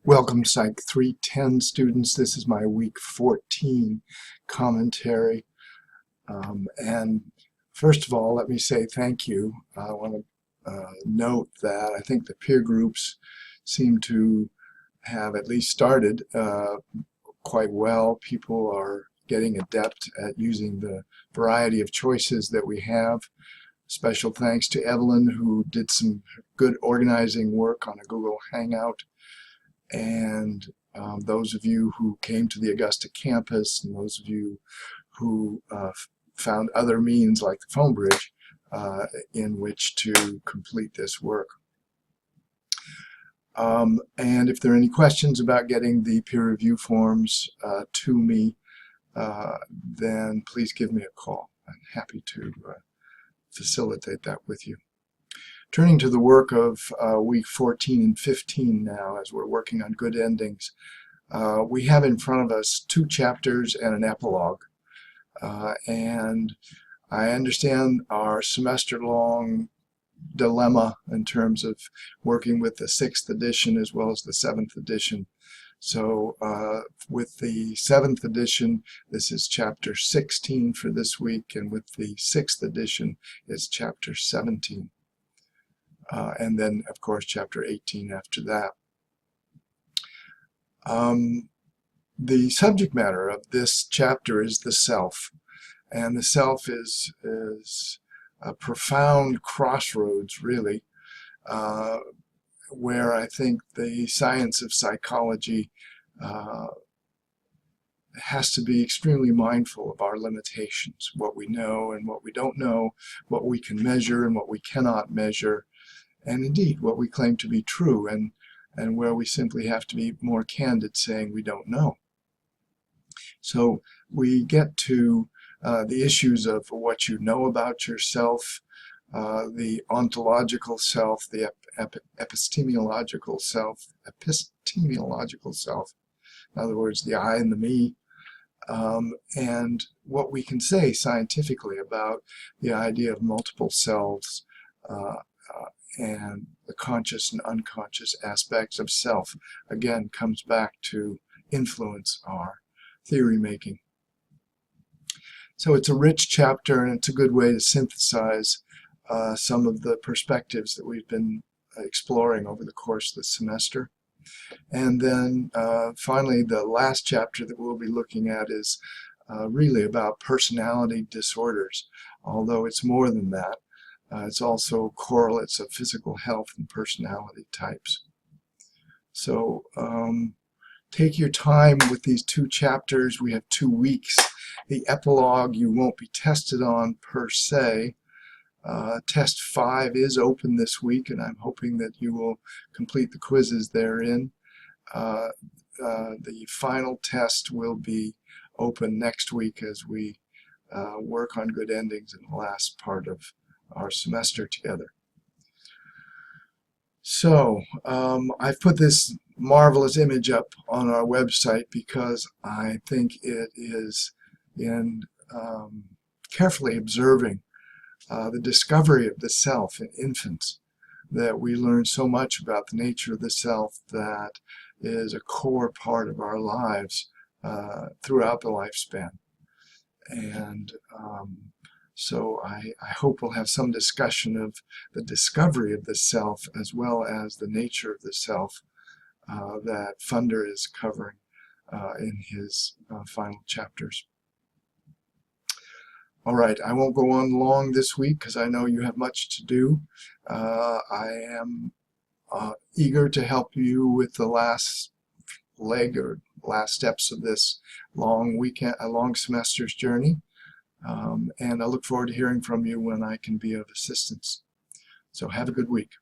Welcome Psych 310 students. This is my week 14 commentary. And first of all, let me say thank you. I want to note that I think the peer groups seem to have at least started quite well. People are getting adept at using the variety of choices that we have. Special thanks to Evelyn, who did some good organizing work on a Google Hangout. And those of you who came to the Augusta campus, and those of you who found other means like the phone bridge in which to complete this work. And if there are any questions about getting the peer review forms to me, then please give me a call. I'm happy to facilitate that with you. Turning to the work of week 14 and 15 now, as we're working on good endings, we have in front of us 2 chapters and an epilogue. And I understand our semester-long dilemma in terms of working with the 6th edition as well as the 7th edition. So with the 7th edition, this is chapter 16 for this week, and with the 6th edition, it's chapter 17. And then, of course, chapter 18 after that. The subject matter of this chapter is the self. And the self is a profound crossroads, really, where I think the science of psychology has to be extremely mindful of our limitations, what we know and what we don't know, what we can measure and what we cannot measure, and indeed what we claim to be true, and where we simply have to be more candid saying we don't know. So we get to the issues of what you know about yourself, the ontological self, the epistemological self, in other words, the I and the me, and what we can say scientifically about the idea of multiple selves, and the conscious and unconscious aspects of self, again, comes back to influence our theory making. So it's a rich chapter, and it's a good way to synthesize some of the perspectives that we've been exploring over the course of the semester. And then finally, the last chapter that we'll be looking at is really about personality disorders, although it's more than that. It's also correlates of physical health and personality types. So take your time with these 2 chapters. We have 2 weeks. The epilogue you won't be tested on per se. Test 5 is open this week, and I'm hoping that you will complete the quizzes therein. The final test will be open next week as we work on good endings in the last part of our semester together. So I've put this marvelous image up on our website because I think it is in carefully observing the discovery of the self in infants that we learn so much about the nature of the self that is a core part of our lives throughout the lifespan. And so I hope we'll have some discussion of the discovery of the self as well as the nature of the self that Funder is covering in his final chapters. All right, I won't go on long this week because I know you have much to do. I am eager to help you with the last leg or last steps of this long semester's journey. And I look forward to hearing from you when I can be of assistance. So have a good week.